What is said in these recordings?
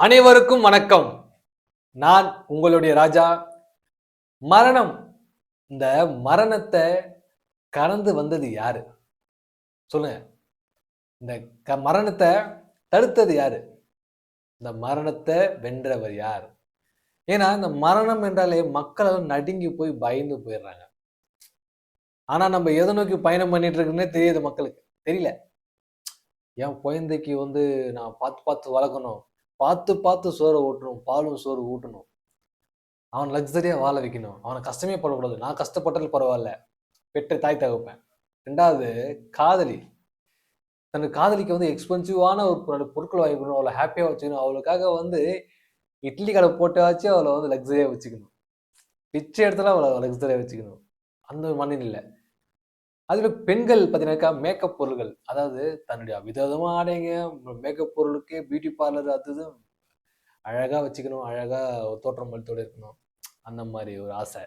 அனைவருக்கும் வணக்கம். நான் உங்களுடைய ராஜா. மரணம், இந்த மரணத்தை கடந்து வந்தது யாரு சொல்லுங்க? இந்த மரணத்தை தடுத்தது யாரு? இந்த மரணத்தை வென்றவர் யார்? ஏன்னா இந்த மரணம் என்றாலே மக்கள் நடுங்கி போய் பயந்து போயிடுறாங்க. ஆனா நம்ம எதை நோக்கி பயணம் பண்ணிட்டு இருக்குன்னே தெரியுது மக்களுக்கு. தெரியல. என் குழந்தைக்கு நான் பார்த்து பார்த்து வளர்க்கணும், பார்த்து பார்த்து சோறு ஊட்டணும், பாலும் சோறு ஊட்டணும், அவன் லக்ஸரியா வாழ வைக்கணும், அவனை கஷ்டமே படக்கூடாது, நான் கஷ்டப்பட்டாலும் பரவாயில்ல, பெற்ற தாய் தகப்பேன். 2வது காதலி, தனக்கு காதலிக்கு எக்ஸ்பென்சிவான ஒரு பொருட்கள் வாங்கி கொடுக்கணும், அவளை ஹாப்பியா வச்சுக்கணும், அவளுக்காக இட்லி கடை போட்டாச்சு அவளை லக்ஸரியா வச்சுக்கணும், பிச்சை இடத்துல அவளை லக்ஸரியா வச்சுக்கணும். அந்த மனநிலை. அதுல பெண்கள் பார்த்தீங்கன்னாக்கா மேக்கப் பொருள்கள், அதாவது தன்னுடைய விதவிதமா ஆடைங்க, மேக்கப் பொருளுக்கு பியூட்டி பார்லர் அது இது அழகா வச்சுக்கணும், அழகா தோற்றம் பலத்தோட இருக்கணும், அந்த மாதிரி ஒரு ஆசை.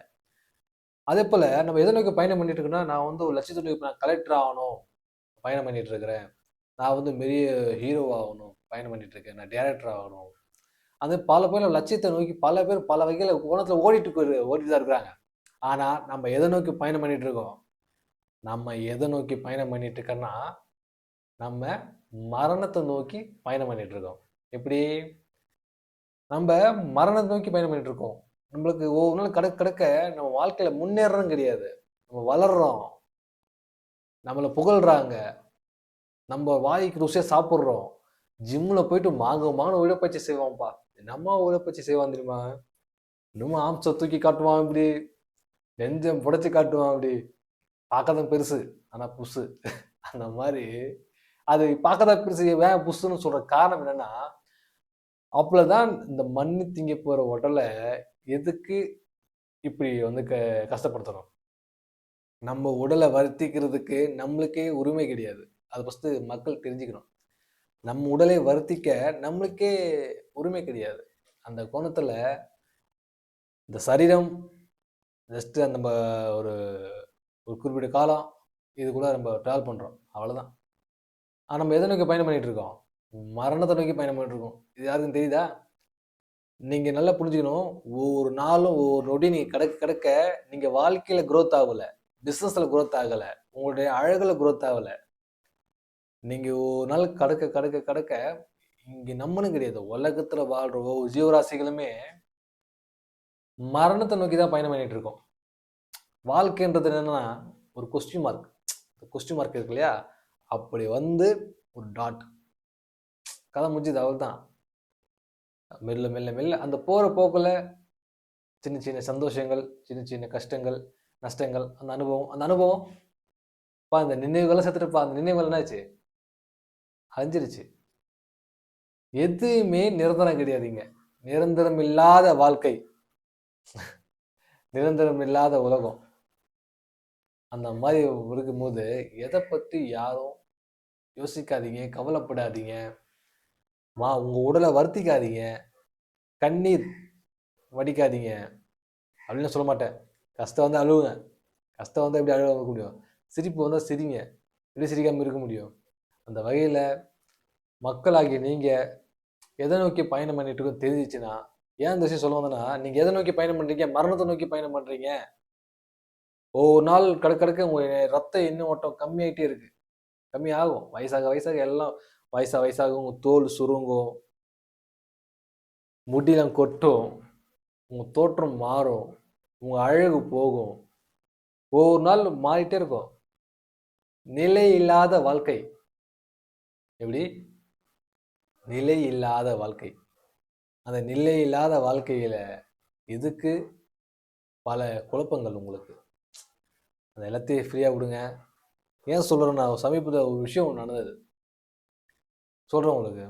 அதே போல நம்ம எதை நோக்கி பயணம் பண்ணிட்டு இருக்கோம்னா, நான் ஒரு லட்சியத்தை நோக்கி நான் கலெக்டர் ஆகணும் பயணம் பண்ணிட்டு இருக்கிறேன், நான் பெரிய ஹீரோ ஆகணும் பயணம் பண்ணிட்டு இருக்கேன், நான் டைரக்டர் ஆகணும். அது பல பேர் லட்சியத்தை நோக்கி பல பேர் பல வகையில கோணத்துல ஓடிட்டு தான் இருக்கிறாங்க. ஆனா நம்ம எதை நோக்கி பயணம் பண்ணிட்டு இருக்கோம்? நம்ம எதை நோக்கி பயணம் பண்ணிட்டு இருக்கோம்னா, நம்ம மரணத்தை நோக்கி பயணம் பண்ணிட்டு இருக்கோம். எப்படி? நம்ம மரணத்தை நோக்கி பயணம் பண்ணிட்டு இருக்கோம். நம்மளுக்கு ஒவ்வொரு நாள் கடக்க கடக்க நம்ம வாழ்க்கையில முன்னேறணும் கிடையாது, நம்ம வளர்றோம், நம்மளை புகழ்றாங்க, நம்ம வாய்க்கு ருசியா சாப்பிட்றோம், ஜிம்ல போயிட்டு மாங்க உடற்பயிற்சி செய்வான்ப்பா, நம்ம உடற்பயிற்சி செய்வான் தெரியுமா? இன்னும் ஆம்ச தூக்கி காட்டுவான், இப்படி நெஞ்சம் புடைச்சு காட்டுவான், அப்படி பார்க்கதான் பெருசு ஆனா புசு அந்த மாதிரி. அது பார்க்கதான் பெருசு வேன் புசுன்னு சொல்ற காரணம் என்னன்னா, அப்பதான் இந்த மண்ணு திங்க போற உடலை எதுக்கு இப்படி கஷ்டப்படுத்தணும்? நம்ம உடலை வருத்திக்கிறதுக்கு நம்மளுக்கே உரிமை கிடையாது. அது ஃபர்ஸ்ட் மக்கள் தெரிஞ்சுக்கணும். நம்ம உடலை வருத்திக்க நம்மளுக்கே உரிமை கிடையாது. அந்த கோணத்துல இந்த சரீரம் ஜஸ்ட் நம்ம ஒரு ஒரு குறிப்பிட்ட காலம் இதுக்குள்ள நம்ம டிராவல் பண்றோம், அவ்வளவுதான். ஆனா நம்ம எதை நோக்கி பயணம் பண்ணிட்டு இருக்கோம்? மரணத்தை நோக்கி பயணம் பண்ணிட்டு இருக்கோம். இது யாருக்கும் தெரியுதா? நீங்க நல்லா புரிஞ்சுக்கணும். ஒவ்வொரு நாளும் ஒவ்வொரு நொடி நீங்க கடக்க கடக்க நீங்க வாழ்க்கையில குரோத் ஆகல, பிசினஸ்ல குரோத் ஆகல, உங்களுடைய அழகுல குரோத் ஆகல. நீங்க ஒரு நாள் கடக்க கடக்க கடக்க இங்க நம்மளும் கிடையாது, உலகத்துல வாழ்ற ஒவ்வொரு ஜீவராசிகளுமே மரணத்தை நோக்கி தான் பயணம் பண்ணிட்டு இருக்கோம். வாழ்க்கைன்றது என்னன்னா ஒரு கொஸ்டின் மார்க். கொஸ்டின் மார்க் இருக்கு இல்லையா? அப்படி ஒரு டாட், கதை முடிஞ்சது, அவள் தான். மெல்ல மெல்ல மெல்ல அந்த போற போக்குல சின்ன சின்ன சந்தோஷங்கள், சின்ன சின்ன கஷ்டங்கள், நஷ்டங்கள், அந்த அனுபவம் அந்த நினைவுகளை செத்துட்டுப்பா. அந்த நினைவுகள் என்னாச்சு? அழிஞ்சிருச்சு. எதுவுமே நிரந்தரம் கிடையாதுங்க. நிரந்தரம் இல்லாத வாழ்க்கை, நிரந்தரம் இல்லாத உலகம். அந்த மாதிரி இருக்கும்போது எதை பத்தி யாரும் யோசிக்காதீங்க, கவலைப்படாதீங்க, உங்க உடலை வருத்திக்காதீங்க, கண்ணீர் வடிக்காதீங்க அப்படின்னு சொல்ல மாட்டேன். கஷ்டம் அழுவுங்க, கஷ்டம் எப்படி அழுவ முடியும்? சிரிப்பு சிரிங்க, எப்படி சிரிக்காம இருக்க முடியும்? அந்த வகையில மக்களாகிய நீங்க எதை நோக்கி பயணம் பண்ணிட்டு இருக்கோம் தெரிஞ்சிச்சுன்னா, ஏன் இந்த விஷயம் சொல்ல வந்தேன்னா, நீங்க எதை நோக்கி பயணம் பண்றீங்க? மரணத்தை நோக்கி பயணம் பண்றீங்க. ஒவ்வொரு நாள் கடக்க உங்க ரத்த எண்ண ஓட்டம் கம்மியாயிட்டே இருக்கு. கம்மியாகும். வயசாக எல்லாம் வயசாக உங்க தோல் சுருங்கும், முடியெல்லாம் கொட்டும், உங்க தோற்றம் மாறும், உங்க அழகு போகும், ஒவ்வொரு நாள் மாறிட்டே இருக்கும். நிலை இல்லாத வாழ்க்கை. எப்படி? நிலை இல்லாத வாழ்க்கை. அந்த நிலை இல்லாத வாழ்க்கையில இதுக்கு பல குழப்பங்கள் உங்களுக்கு. அந்த எல்லாத்தையும் ஃப்ரீயா விடுங்க. ஏன் சொல்றேன்னா, சமீபத்தில் ஒரு விஷயம் நடந்தது, சொல்றேன் உங்களுக்கு.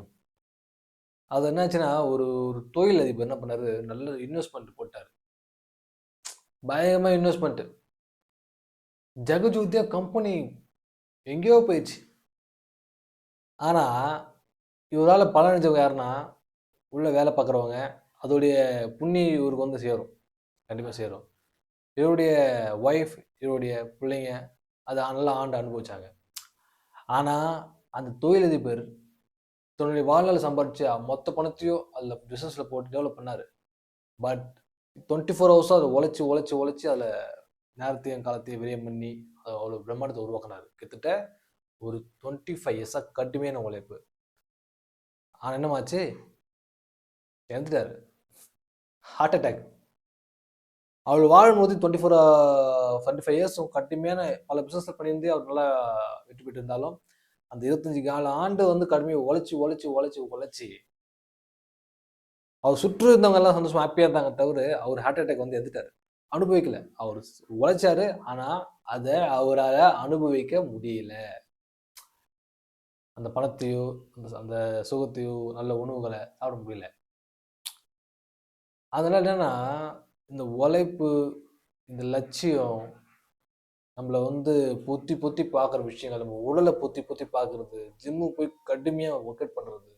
அது என்னாச்சுன்னா, ஒரு ஒரு தொழில் அதிபர் என்ன பண்ணாரு, நல்ல இன்வெஸ்ட்மெண்ட் போட்டாரு, பயங்கரமா இன்வெஸ்ட்மெண்ட். ஜெகஜோதியா கம்பெனி எங்கேயோ போயிடுச்சு. ஆனா இவரால் பலனடைஞ்சவங்க யாருன்னா, உள்ள வேலை பார்க்குறவங்க. அதோடைய புண்ணியம் இவருக்கு சேரும், கண்டிப்பாக சேரும். இவருடைய ஒய்ஃப், இவருடைய பிள்ளைங்க அதை நல்லா ஆண்டு அனுபவிச்சாங்க. ஆனால் அந்த தொழிலதிபர் தன்னுடைய வாழ்நாள் சம்பாதிச்சு மொத்த பணத்தையும் அதில் பிஸ்னஸில் போட்டு டெவலப் பண்ணார். பட் 24 ஹவர்ஸும் அதை உழைச்சி உழைச்சி உழைச்சி அதில் நேரத்தையும் காலத்தையும் விரயம் பண்ணி அவ்வளோ பிரம்மாண்டத்தை உருவாக்கினார். கிட்டத்தட்ட ஒரு 25 இயர்ஸாக கடுமையான உழைப்பு. ஆனால் என்னமாச்சு, இறந்துட்டாரு. Heart attack. அவள் வாழும்போது 25 இயர்ஸும் கடுமையான பல பிஸ்னஸ் பண்ணியிருந்தே அவர் நல்லா வெற்றி பெற்று இருந்தாலும், அந்த 25 ஆண்டு வந்து கடுமையாக உழைச்சி உழைச்சி உழைச்சி உழைச்சி அவர் சுற்று இருந்தவங்க எல்லாம் சந்தோஷமா ஹாப்பியா இருந்தாங்க தவிர, அவர் ஹார்ட் அட்டாக் வந்து இறந்துட்டாரு. அனுபவிக்கல. அவர் உழைச்சாரு. ஆனா அதை அவரால அனுபவிக்க முடியல. அந்த பணத்தையோ அந்த சுகத்தையோ நல்ல உணவுகளை சாப்பிட முடியல. அதனால என்னன்னா, இந்த உழைப்பு, இந்த லட்சியம் நம்மளை வந்து பொத்தி பொத்தி பார்க்குற விஷயங்கள், நம்ம உடலை பொத்தி பொத்தி பார்க்கறது, ஜிம்மு போய் கடுமையாக ஒர்க் அவுட் பண்ணுறது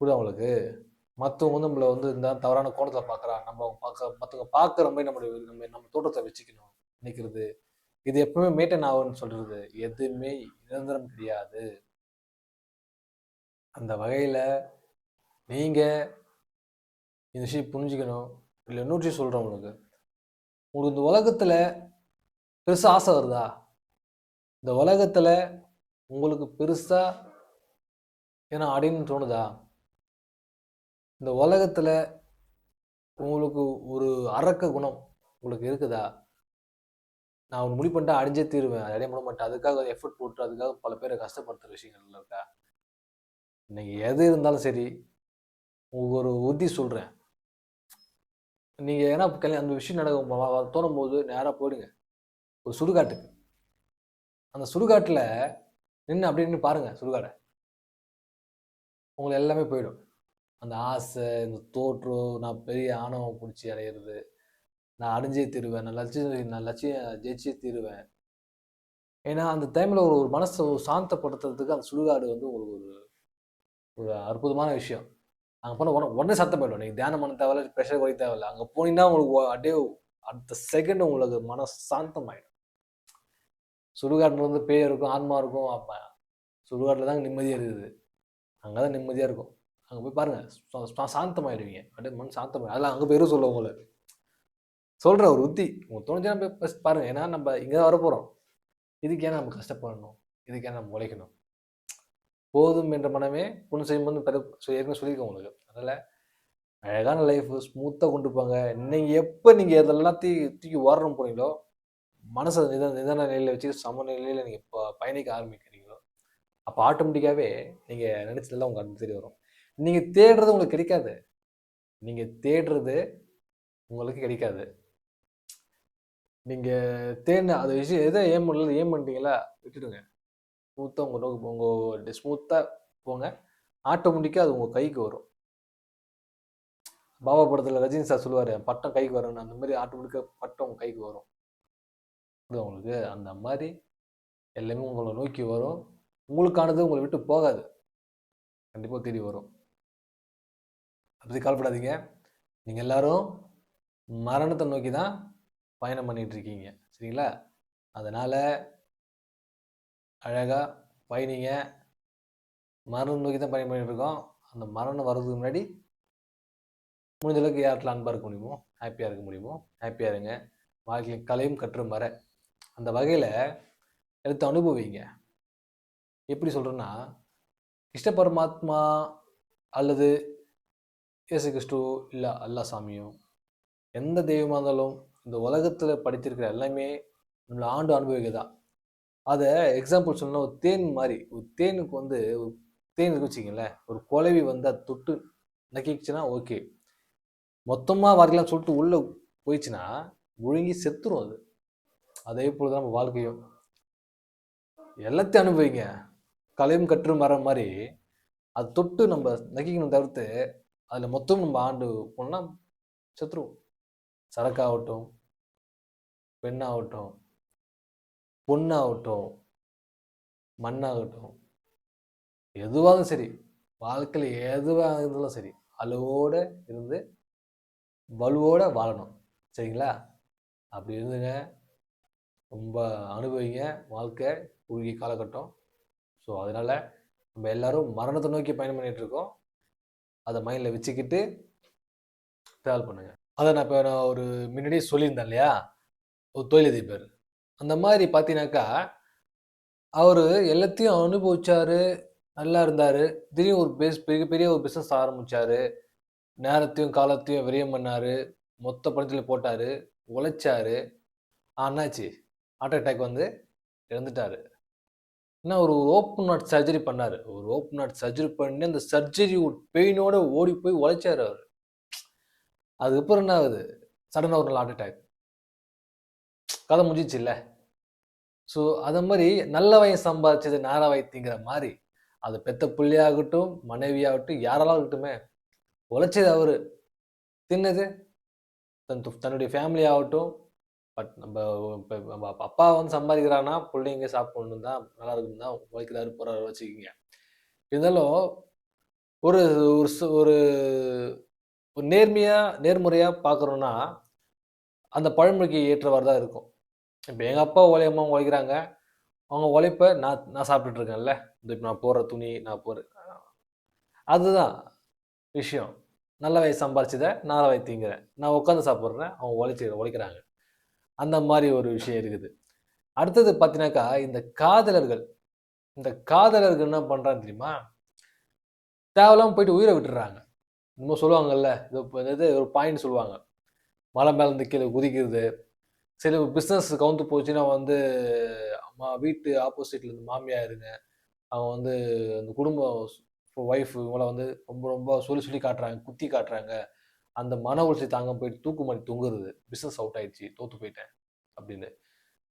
புரியுதா உங்களுக்கு? மற்றவங்க வந்து நம்மளை வந்து இந்த தவறான கோணத்தில் பார்க்குறா, நம்ம மற்றவங்க பார்க்குற மாதிரி நம்ம தோற்றத்தை வச்சுக்கணும் நினைக்கிறது, இது எப்பவுமே மெயின்டைன் ஆகும்னு சொல்றது எதுவுமே நிரந்தரம் கிடையாது. அந்த வகையில் நீங்கள் இந்த விஷயம் புரிஞ்சுக்கணும். இல்லை இன்னொரு விஷயம் சொல்கிறேன் உங்களுக்கு. உங்களுக்கு இந்த உலகத்தில் பெருசாக ஆசை வருதா? இந்த உலகத்தில் உங்களுக்கு பெருசாக ஏன்னா அடையணும்னு தோணுதா? இந்த உலகத்தில் உங்களுக்கு ஒரு அரக்க குணம் உங்களுக்கு இருக்குதா? நான் ஒரு முடிவு பண்ணிட்டு அடைஞ்சே தீருவேன், அடைய பண்ண மாட்டேன், அதுக்காக எஃபர்ட் போட்டு அதுக்காக பல பேரை கஷ்டப்படுத்துகிற விஷயங்கள் இருக்கா? நீங்கள் எது இருந்தாலும் சரி, உங்களுக்கு ஒரு உறுதி சொல்கிறேன். நீங்கள் ஏன்னா அந்த விஷயம் நடக்க தோணும் போது நேராக போயிடுங்க ஒரு சுடுகாட்டுக்கு. அந்த சுடுகாட்டில் நின்று அப்படி நின்று பாருங்கள் சுடுகாடை. உங்களுக்கு எல்லாமே போயிடும். அந்த ஆசை, இந்த தோற்றம், நான் பெரிய ஆணவம் பிடிச்சி அடையிறது, நான் அடைஞ்சே தீருவேன், நான் லட்சியம் ஜெயிச்சே தீருவேன். ஏன்னா அந்த டைமில் ஒரு மனசை சாந்தப்படுத்துறதுக்கு அந்த சுடுகாடு வந்து உங்களுக்கு ஒரு அற்புதமான விஷயம். அங்கே போனால் உடனே சத்தம் போயிடும். நீங்கள் தியானம் பண்ண தேவையில்ல, ப்ரெஷர் குறைய தேவையில்ல. அங்கே போனீங்கன்னா உங்களுக்கு அப்படியே அடுத்த செகண்ட் உங்களுக்கு மன சாந்தம் ஆகிடும். சுடுகாட்டில் வந்து பேய் இருக்கும், ஆன்மா இருக்கும். அப்போ சுடுகாட்டில் தாங்க நிம்மதியாக இருக்குது. அங்கே தான் நிம்மதியாக இருக்கும். அங்கே போய் பாருங்கள், சாந்தமாயிடுவீங்க. அப்படியே மண் சாந்தமாயிடும். அதெல்லாம் அங்கே பேரும் சொல்ல உங்களை சொல்கிற ஒரு உத்தி உங்களுக்கு தோணுச்சுன்னா போய் ஃபஸ்ட் பாருங்கள். ஏன்னா நம்ம இங்கே தான் வரப்போகிறோம். இதுக்கே நம்ம கஷ்டப்படணும், இதுக்கே நம்ம உழைக்கணும். போதும் என்ற மனமே புண்ணு செய்யும்போது ஏற்கனவே சொல்லியிருக்கேன் உங்களுக்கு. அதனால் அழகான லைஃப் ஸ்மூத்தாக கொண்டு போங்க. நீங்கள் எப்போ நீங்கள் இதெல்லாம் தூக்கி ஓரணும் போனீங்களோ, மனசை நிதான நிலையில் வச்சு சமநிலையில் நீங்கள் இப்போ பயணிக்க ஆரம்பிக்கிறீங்களோ, அப்போ ஆட்டோமேட்டிக்காகவே நீங்கள் நினச்சதெல்லாம் உங்கள் கண் தெரிய வரும். நீங்கள் தேடுறது உங்களுக்கு கிடைக்காது. நீங்கள் தேடுறது உங்களுக்கு கிடைக்காது. நீங்கள் தேடின அது விஷயம் எதை ஏம் பண்ணிட்டீங்களா விட்டுடுங்க. ஸ்மூத்தாக உங்கள் நோக்கு உங்கள் ஸ்மூத்தாக போங்க. ஆட்டோமேட்டிக்காக அது உங்கள் கைக்கு வரும். பாபா படத்தில் ரஜினி சார் சொல்லுவார், பட்டம் கைக்கு வரணும். அந்த மாதிரி ஆட்டோமேட்டிக்காக பட்டம் உங்கள் கைக்கு வரும். உங்களுக்கு அந்த மாதிரி எல்லாமே உங்களை நோக்கி வரும். உங்களுக்கானது உங்களை விட்டு போகாது, கண்டிப்பாக தேடி வரும். அப்படி கவலைப்படாதீங்க. நீங்கள் எல்லாரும் மரணத்தை நோக்கி தான் பயணம் பண்ணிட்டு இருக்கீங்க, சரிங்களா? அதனால் அழகாக பயணிங்க. மரணம் நோக்கி தான் பயணம் பண்ணிட்டு இருக்கோம். அந்த மரணம் வர்றதுக்கு முன்னாடி முடிஞ்ச அளவுக்கு யார்கிட்ட அன்பாக இருக்க முடியுமோ, ஹாப்பியாக இருக்க முடியுமோ ஹாப்பியாக இருங்க. வாழ்க்கையில் கலையும் கற்றும் வர அந்த வகையில் எடுத்து அனுபவிங்க. எப்படி சொல்கிறேன்னா, கிருஷ்ண பரமாத்மா அல்லது இயேசு கிறிஸ்து இல்லை அல்லா சாமியோ எந்த தெய்வமாக இருந்தாலும் இந்த உலகத்தில் படித்திருக்கிற எல்லாமே நம்மளை ஆண்டு அனுபவிக்க தான். அதை எக்ஸாம்பிள் சொன்னால் ஒரு தேன் மாதிரி, ஒரு தேனுக்கு வந்து ஒரு தேன் இருக்கு வச்சுக்கிங்களேன், ஒரு குலவி வந்து அதை தொட்டு நக்கிச்சுன்னா ஓகே, மொத்தமாக வரையலாம் சொல்லிட்டு உள்ளே போயிடுச்சுன்னா முழுங்கி செத்துரும் அது. அதே போல் தான் நம்ம வாழ்க்கையும். எல்லாத்தையும் அனுபவிங்க. கலையும் கற்று மர மாதிரி அது தொட்டு நம்ம நக்கிக்கணும் தவிர்த்து அதில் மொத்தம் நம்ம ஆண்டு போனால் செத்துருவோம். சரக்காகட்டும், பெண்ணாகட்டும், பொண்ணாகட்டும், மண்ணாகட்டும், எதுவாகவும் சரி, வாழ்க்கையில் எதுவாக இருந்தாலும் சரி, அளவோடு இருந்து வலுவோடு வாழணும், சரிங்களா? அப்படி இருந்துங்க, ரொம்ப அனுபவிங்க வாழ்க்கை குறுகிய காலகட்டம். ஸோ அதனால் நம்ம எல்லாரும் மரணத்தை நோக்கி பயணம் பண்ணிட்டு இருக்கோம். அதை மைண்டில் வச்சுக்கிட்டு ட்ராவல் பண்ணுங்க. அதை நான் ஒரு முன்னாடியே சொல்லியிருந்தேன் இல்லையா, ஒரு தொழிலதிபர். அந்த மாதிரி பார்த்தீங்கன்னாக்கா, அவர் எல்லாத்தையும் அனுபவிச்சாரு, நல்லா இருந்தாரு. திடீர்னு ஒரு பெரிய ஒரு பிஸ்னஸ் ஆரம்பிச்சாரு. நேரத்தையும் காலத்தையும் விரயம் பண்ணாரு. மொத்த பணத்தையும் போட்டாரு. உழைச்சாரு. என்னாச்சு? ஹார்ட் அட்டாக் வந்து இறந்துட்டாரு. என்ன ஒரு ஓப்பன் ஹார்ட் சர்ஜரி பண்ணாரு. ஒரு ஓப்பன் ஹார்ட் சர்ஜரி பண்ணி அந்த சர்ஜரி பெயினோட ஓடி போய் உழைச்சாரு அவரு. அதுக்கப்புறம் என்ன ஆகுது? சடனா ஒரு நாள் ஹார்ட் அட்டாக். கதை முடிஞ்சிச்சுல்ல. ஸோ அத மாரி நல்லவன் சம்பாதிச்சது நாரவாய் திங்கிற மாரி, அது பெத்த புள்ளையாகட்டும், மனைவியாகட்டும், யாரெல்லாம் இருக்கட்டுமே, உழைச்சது அவரு. தின்னது தன்னுடைய ஃபேமிலி ஆகட்டும். பட் நம்ம அப்பா வந்து சம்பாதிக்கிறான்னா, புள்ளைங்க சாப்பிடணும் தான், நல்லா இருக்கணும் தான் உழைக்கிறாரு, போறாரு வச்சுக்கங்க. இருந்தாலும் ஒரு ஒரு ஒரு நேர்முறையா பார்க்குறோம்னா, அந்த பழமொழிக்கு ஏற்றவாறு தான் இருக்கும். இப்ப எங்க அப்பா அம்மா உழைக்கிறாங்க. அவங்க உழைப்ப நான் சாப்பிட்டுட்டு இருக்கேன்ல. இப்ப நான் போடுற துணி, நான் அதுதான் விஷயம். நல்ல வயசு சம்பாரிச்சத நாரவாய் திங்கிறேன். நான் உட்காந்து சாப்பிடுறேன். அவங்க உழைக்கிறாங்க. அந்த மாரி ஒரு விஷயம் இருக்குது. அடுத்தது பார்த்தீங்கன்னாக்கா, இந்த காதலர்கள் என்ன பண்றாங்க தெரியுமா? தேவையில்லாம போயிட்டு உயிர விட்டுர்றாங்க. என்னமோ சொல்லுவாங்கல்ல, இது ஒரு பாயிண்ட் சொல்லுவாங்க. மலை மேல இருந்து கீழ குதிக்கிறது. சில பிசினஸ் கவுந்து போச்சுன்னா வந்து, வீட்டு ஆப்போசிட்ல இருந்து மாமியாருங்க, அவங்க வந்து அந்த குடும்பம் ஒய்ஃப் இவங்கள வந்து ரொம்ப ரொம்ப சொல்லி காட்டுறாங்க, குத்தி காட்டுறாங்க. அந்த மன உளைச்சல் தாங்காம போயிட்டு தூக்கு மாட்டி தொங்குறது. பிசினஸ் அவுட் ஆயிடுச்சு, தோத்து போயிட்டேன் அப்படின்னு.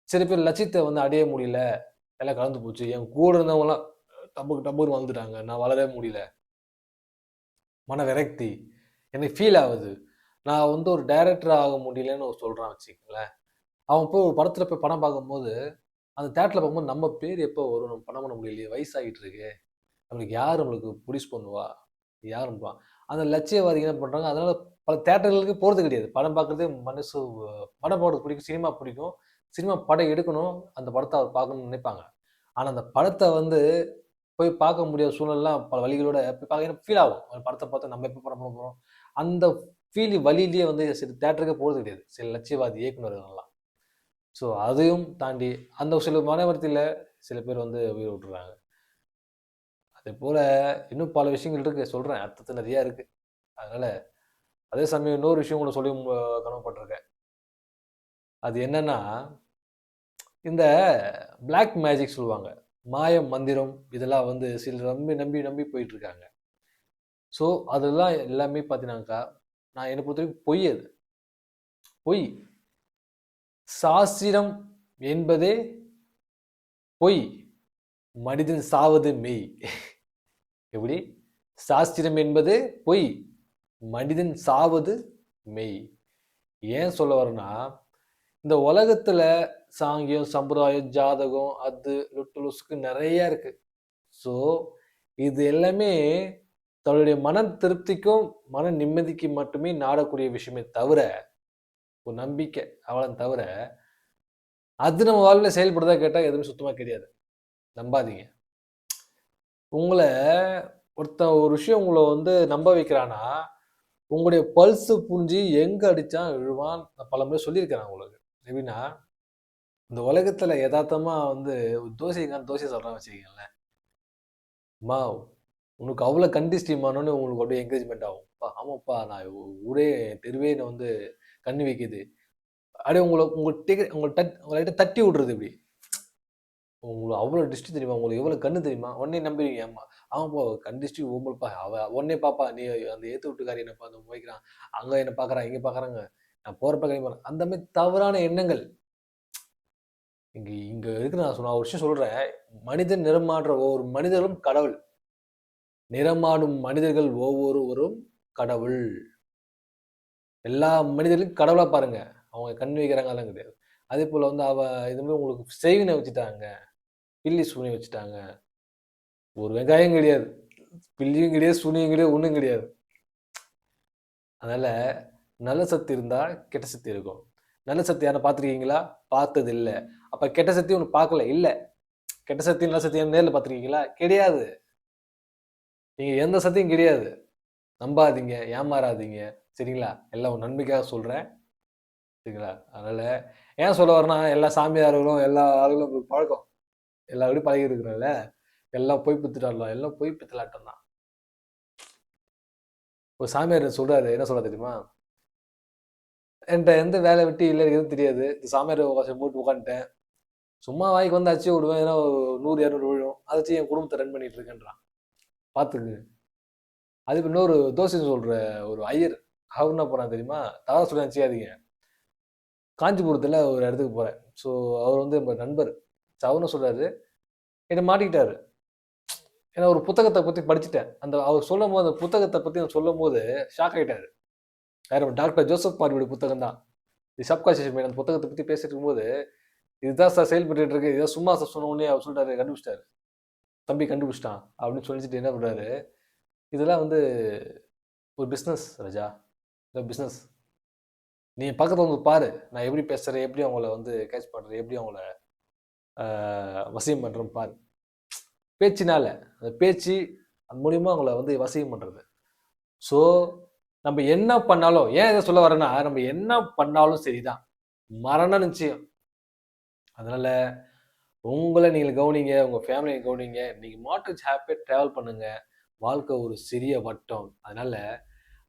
சில பேர் லட்சியத்தை வந்து அடைய முடியல, எல்லாம் கலந்து போச்சு. என் கூட இருந்தவங்கலாம் டபுன்னு வளர்ந்துட்டாங்க. நான் வளரவே முடியல. மன விரக்தி. எனக்கு ஃபீல் ஆகுது. நான் வந்து ஒரு டைரக்டர் ஆக முடியலன்னு சொல்றான் வச்சுக்கங்களேன். அவன் போய் ஒரு படத்துல போய் படம் பார்க்கும்போது, அந்த தியேட்டர்ல பார்க்கும்போது நம்ம பேர் எப்போ வரும்? நம்ம படம் பண்ண முடியலையே, வயசாகிட்டு இருக்கு. நம்மளுக்கு புடிச்சு பண்ணுவா? யார் பண்ணுவா? அந்த லட்சியவாதிகள் என்ன பண்றாங்க, அதனால பல தியேட்டர்களுக்கு போறது கிடையாது. படம் பார்க்கறதே படம் பார்க்கறது பிடிக்கும், சினிமா பிடிக்கும். சினிமா படம் எடுக்கணும், அந்த படத்த அவர் பார்க்கணும்னு நினைப்பாங்க. ஆனா அந்த படத்த வந்து போய் பார்க்க முடியாத சூழ்நிலைலாம் பல வழிகளோட போய் பார்க்க எனக்கு ஃபீல் ஆகும். அந்த படத்த பார்த்தா நம்ம எப்ப படம் பண்ண போறோம்? அந்த வழியிலேயே வந்து சில தியேட்டருக்கே போறது கிடையாது. சில லட்சியவாதி இயக்குனர்கள்லாம். ஸோ அதையும் தாண்டி அந்த சில மனவருத்தில சில பேர் வந்து உயிர விட்டுர்றாங்க. அதேபோல இன்னும் பல விஷயங்கள் இருக்கு. சொல்றேன். அடுத்தது நெறைய இருக்கு. அதனால அதே சமயம் இன்னொரு விஷயம் கூட சொல்லி கடமைப்பட்டுருக்கேன். அது என்னன்னா, இந்த பிளாக் மேஜிக் சொல்லுவாங்க. மாயம், மந்திரம் இதெல்லாம் வந்து சிலர் நம்பி நம்பி நம்பி போயிட்டு இருக்காங்க. ஸோ அதெல்லாம் எல்லாமே பார்த்தீங்கன்னாக்கா, நான் என்ன பொறுத்தவரைக்கும் பொய் அது. பொய். சாஸ்திரம் என்பதே பொய். மனிதன் சாவது மெய். எப்படி? சாஸ்திரம் என்பது பொய். மனிதன் சாவது மெய். ஏன் சொல்ல வரேன்னா, இந்த உலகத்துல சாங்கியம், சம்பிரதாயம், ஜாதகம், அது லொட்டு லொசுக்கு நெறைய இருக்கு. ஸோ இது எல்லாமே தன்னுடைய மன திருப்திக்கும், மன நிம்மதிக்கு மட்டுமே நாடக்கூடிய விஷயமே தவிர, ஒரு நம்பிக்கை அவ்வளவு தவிர, அது நம்ம வாழ்வில செயல்படுதா கேட்டா எதுவுமே சுத்தமா கிடையாது. நம்பாதீங்க. உங்கள ஒருத்தன் ஒரு விஷயம் உங்கள வந்து நம்ப வைக்கிறான்னா, உங்களுடைய பல்ஸ் புரிஞ்சு எங்க அடிச்சா விழுவான் பலமுறை சொல்லியிருக்கேன் நான் உங்களுக்கு. எப்படின்னா, இந்த உலகத்துல எதார்த்தமா வந்து தோசை சொல்றான்னு வச்சுக்கங்களேன். அம்மா உனக்கு அவ்வளோ கண்டிஸ்டிமானோன்னு உங்களுக்கு அப்படியே என்கரேஜ்மெண்ட் ஆகும். அப்பா ஆமாப்பா நான் ஊரே தெருவே என்ன வந்து கண்ணு வைக்குது. அப்படியே உங்கள லைட்டா தட்டி விடுறது இப்படி. உங்களுக்கு அவ்வளோ டிஸ்டி தெரியுமா? உங்களுக்கு எவ்வளோ கண்ணு தெரியுமா? உடனே நம்புவீங்க. ஆமா. ஆமாப்பா கண் டிஸ்டி ஓம்பல்ப்பா. உடனே பாப்பா நீ அந்த ஏத்து வீட்டுக்காரி என்னப்பா அந்த மொய்க்கிறான். அங்க என்ன பார்க்குறான், இங்க பார்க்குறாங்க. நான் போறப்ப போறேன். அந்த மாரி தவறான எண்ணங்கள். இங்க இங்க இருக்கு நான் ஒரு விஷயம் சொல்றேன். மனிதன் நிறமாற்ற ஒவ்வொரு மனிதர்களும் கடவுள். நிறமாடும் மனிதர்கள் ஒவ்வொருவரும் கடவுள். எல்லா மனிதர்களையும் கடவுளா பாருங்க. அவங்க கண் வைக்கிறாங்க அதெல்லாம் கிடையாது. அதேபோல வந்து இது மாரி உங்களுக்கு செய்வினை வச்சுட்டாங்க. பில்லி சூனியம் வச்சுட்டாங்க. ஒரு வெங்காயம் கிடையாது. பில்லியும் கிடையாது, சூனியம் கிடையாது, ஒண்ணும் கிடையாது. அதனால நல்ல சக்தி இருந்தா கெட்ட சக்தி இருக்கும். நல்ல சக்தி யாரும் பார்த்துருக்கீங்களா? பார்த்தது இல்ல. அப்ப கெட்ட சக்தி ஒண்ணு பார்க்கல. இல்ல. கெட்ட சக்தி, நல்ல சக்தி நேர்ல பார்த்துருக்கீங்களா? கிடையாது. நீங்கள் எந்த சத்தியம் கிடையாது. நம்பாதீங்க, ஏமாறாதீங்க. சரிங்களா? எல்லாம் ஒரு நன்மைக்காக சொல்கிறேன். சரிங்களா? அதனால் ஏன் சொல்ல வரேன்னா, எல்லா சாமியார்களும் எல்லா ஆளுகளும் ஒரு பழக்கம். எல்லா வீடும் பழகி இருக்கிறனால எல்லாம் பொய் பித்தலாட்டம், எல்லாம் பொய் பித்தலாட்டம் தான். ஒரு சாமியார் சொல்றாரு, என்ன சொல்றாரு தெரியுமா? என்கிட்ட எந்த வேலை வெட்டி இல்லை, எனக்கு எதுவும் தெரியாது. இந்த சாமியார் போட்டு உட்காந்துட்டேன். சும்மா வாய்க்கு வந்து அச்சு விடுவேன், ஏன்னா 100 200 விழும். அதை வச்சு என் குடும்பத்தை ரன் பண்ணிட்டு இருக்கேன்றான். பார்த்துக்கு. அதுக்கு இன்னொரு தோசை சொல்ற ஒரு ஐயர், அவர் என்ன போறான் தெரியுமா? தவறா சொல்லி நினச்சிக்காதீங்க. காஞ்சிபுரத்தில் ஒரு இடத்துக்கு போகிறேன். ஸோ அவர் வந்து நம்ம நண்பர். அவர்னு சொல்றாரு, என்னை மாட்டிக்கிட்டாரு. ஏன்னா ஒரு புத்தகத்தை பற்றி படிச்சுட்டேன். அந்த அவர் சொல்லும் போது, அந்த புத்தகத்தை பற்றி சொல்லும் போது ஷாக் ஆகிட்டாரு. வேற டாக்டர் ஜோசப் பார்வையோட புத்தகம் தான். தி சப்கான்ஷியஸ் மைண்ட். அந்த புத்தகத்தை பற்றி பேசிட்டு இருக்கும்போது, இதுதான் சார் செயல்பட்டு இருக்கு, இதை சும்மா சார் சொன்ன உடனே அவர் சொல்லிட்டாரு, கண்டுபிடிச்சிட்டாரு. தம்பி கண்டுபிடிச்சிட்டான் அப்படின்னு சொல்லிச்சுட்டு என்ன பண்ணுறாரு, இதெல்லாம் வந்து ஒரு பிஸ்னஸ் ராஜா, இல்லை பிஸ்னஸ். நீ பக்கத்தில் வந்து பாரு, நான் எப்படி பேசுகிறேன், எப்படி அவங்கள வந்து கேட்ச் பண்ணுறேன், எப்படி அவங்கள வசியம் பண்ணுறேன்னு பாரு. பேச்சினால, அந்த பேச்சு அது மூலியமாக அவங்கள வந்து வசியம் பண்ணுறது. ஸோ நம்ம என்ன பண்ணாலும், ஏன் இதை சொல்ல வரேன்னா, நம்ம என்ன பண்ணாலும் சரிதான், மரணம் நிச்சயம். அதனால உங்களை நீங்கள் கவனிங்க, உங்கள் ஃபேமிலியை கவனிங்க. நீங்கள் மார்க்கெட் ஹாப்பியாக ட்ராவல் பண்ணுங்க. வாழ்க்கை ஒரு சிறிய வட்டம். அதனால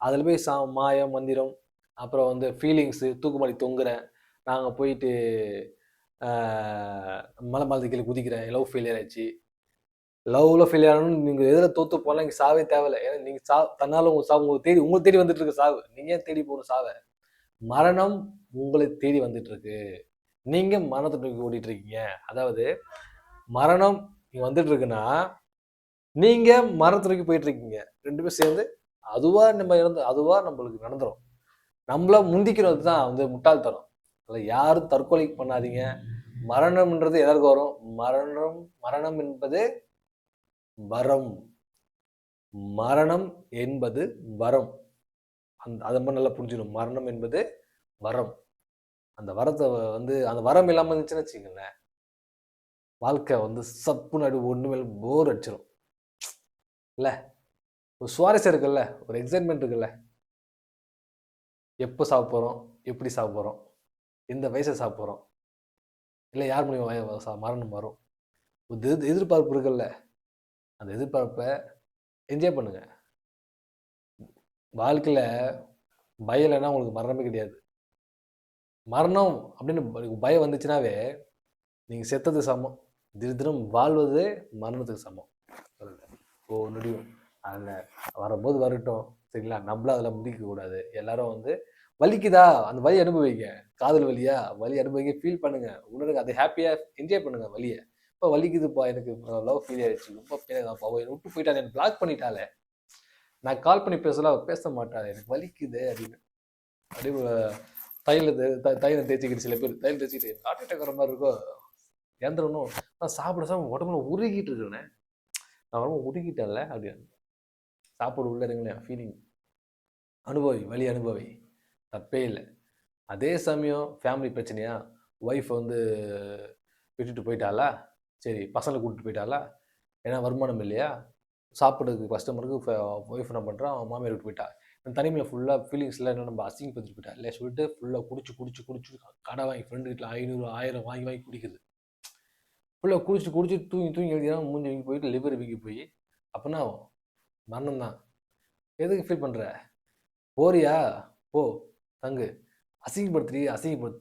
அதில் போய் மாயம் மந்திரம், அப்புறம் வந்து ஃபீலிங்ஸு, தூக்குமாடி தொங்குறேன், நாங்கள் போயிட்டு மலை மலத்து கீழே குதிக்கிறேன், லவ் ஃபெயிலியர் ஆச்சு. லவ்ல ஃபெயிலியர் ஆகணும்னு நீங்கள் எதில் தோற்று போகலாம், இங்கே சாவே தேவையில்லை. ஏன்னா நீங்கள் தன்னால உங்கள் சாவு உங்களுக்கு தேடி வந்துட்டு இருக்கு சாவு. நீங்கள் ஏன் தேடி போகணும் சாவை? மரணம் உங்களை தேடி வந்துட்டு இருக்கு. நீங்க மரணத்தை நோக்கி ஓடிட்டு இருக்கீங்க. அதாவது மரணம் இங்க வந்துட்டு இருக்குன்னா, நீங்க மரணத்தை நோக்கி போயிட்டு இருக்கீங்க. 2 பேரும் சேர்ந்து அதுவா நம்மளுக்கு நடந்துரும். நம்மள முந்திக்கிறது தான் வந்து முட்டாள்தனம். அதில் யாரும் தற்கொலை பண்ணாதீங்க. மரணம்ன்றது எதற்கு வரும்? மரணம் என்பது வரம். மரணம் என்பது வரம். அதை மட்டும் நல்லா புரிஞ்சிடும். மரணம் என்பது வரம். அந்த வரத்தை வந்து, அந்த வரம் இல்லாமல் இருந்துச்சுன்னு வச்சுக்கோங்களேன், வாழ்க்கை வந்து சப்பு நடு ஒன்றுமே போர் அடிச்சிடும். இல்லை, ஒரு சுவாரஸ்யம் இருக்குல்ல, ஒரு எக்ஸைட்மெண்ட் இருக்குல்ல. எப்போ சாப்பிட போகிறோம், எப்படி சாப்பிட போகிறோம், எந்த வயசை சாப்பிட போகிறோம், இல்லை யார் மூலியம் மரணம் வரும், எதிர்பார்ப்பு இருக்குல்ல. அந்த எதிர்பார்ப்பை என்ஜாய் பண்ணுங்க. வாழ்க்கையில் பயம் இல்லைன்னா உங்களுக்கு மரணமே கிடையாது. மரணம் அப்படின்னு பயம் வந்துச்சுனாவே நீங்கள் செத்தது சமம். தினம் வாழ்வது மரணத்துக்கு சமம். ஓ நொடியும் அதில் வரும்போது வரட்டும், சரிங்களா? நம்மளும் அதில் முடிக்க கூடாது. எல்லாரும் வந்து வலிக்குதா, அந்த வலி அனுபவிங்க. காதல் வலியா, வலி அனுபவிங்க, ஃபீல் பண்ணுங்க, உணருங்க, அதை ஹாப்பியாக என்ஜாய் பண்ணுங்க வலியை. இப்போ வலிக்குதுப்பா, எனக்கு லவ் ஃபீல் ஆயிடுச்சு, ரொம்ப பேனதாப்பா, என்னை விட்டு போயிட்டாலே, எனக்கு பிளாக் பண்ணிட்டாலே, நான் கால் பண்ணி பேசலாம், பேச மாட்டாள், எனக்கு வலிக்குது அப்படின்னு அப்படியே தைலம் தேய்ச்சிக்கிட்டு, சில பேர் தைலம் தேய்ச்சிக்கிட்டு ஹார்ட் அட்டாக் வர மாதிரி இருக்கும், இறந்துடணும். நான் சாப்பிட உடம்புல உருகிட்டு இருக்கிறேனே, நான் ரொம்ப உருகிட்டேன்ல அப்படின்னு. சாப்பாடு உள்ள இருங்களேன், ஃபீலிங் அனுபவி, வலி அனுபவி, தப்பே இல்லை. அதே சமயம் ஃபேமிலி பிரச்சனையா, ஒய்ஃப் வந்து விட்டுட்டு போயிட்டாளா, சரி பசங்களை கூப்பிட்டு போயிட்டாளா, ஏன்னா வருமானம் இல்லையா, சாப்பிட்றதுக்கு கஸ்டமருக்கு ஒய்ஃப் என்ன பண்ணுறான், மாமியார் விட்டு போயிட்டா. தனிமையில் ஃபுல்லாக ஃபீலிங்ஸில் என்ன நம்ம அசிங்கப்படுத்திட்டு போயிட்டா இல்லை சொல்லிட்டு ஃபுல்லாக குடிச்சு கடை வாங்கி ஃப்ரெண்டு வீட்டில் 500 1000 வாங்கி குடிக்குது. ஃபுல்லாக குடிச்சு தூங்கி எழுதினா மூஞ்சி வீங்கி போயிட்டு லிவர் வீங்கி போய் அப்படின்னா மரணம் தான். எதுக்கு ஃபீல் பண்ணுற? போறியா போ, தங்கு.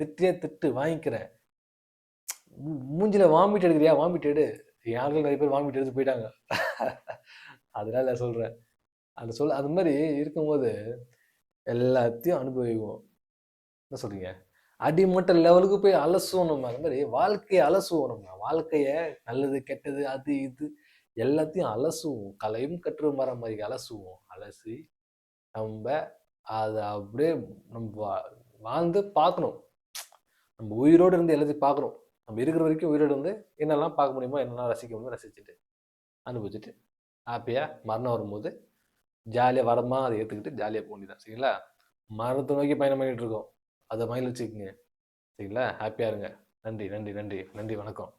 திட்டியே திட்டு வாங்கிக்கிறேன். மூஞ்சில் வாமிட் எடுக்கிறியா, வாமிட் எடு. யாரும் நிறைய பேர் வாமிட் எடுத்து போயிட்டாங்க. அதனால சொல்கிறேன், அது மாதிரி இருக்கும்போது எல்லாத்தையும் அனுபவிக்குவோம். என்ன சொல்கிறீங்க? அடிமட்ட லெவலுக்கு போய் அலசுவோம். நம்ம அது மாதிரி வாழ்க்கையை அலசுவோம். நம்ம வாழ்க்கையை நல்லது கெட்டது அது இது எல்லாத்தையும் அலசுவோம். கலையும் கற்று மர மாதிரி அலசுவோம். அலசி நம்ம அதை அப்படியே நம்ம வாழ்ந்து பார்க்கணும். நம்ம உயிரோடு இருந்து எல்லாத்தையும் பார்க்கணும். நம்ம இருக்கிற வரைக்கும் உயிரோடு வந்து என்னெல்லாம் பார்க்க முடியுமோ, என்னெல்லாம் ரசிக்க முடியுமோ ரசிச்சுட்டு அனுபவிச்சுட்டு ஹாப்பியாக மரணம் வரும்போது ஜாலியாக வரமா அதை ஏற்றுக்கிட்டு ஜாலியாக போக வேண்டியதான். சரிங்களா? மரணத்தை நோக்கி பயணம் பண்ணிகிட்டு இருக்கோம். அதை மைண்டில் வச்சுக்கோங்க. சரிங்களா? ஹாப்பியாக இருங்க. நன்றி, வணக்கம்.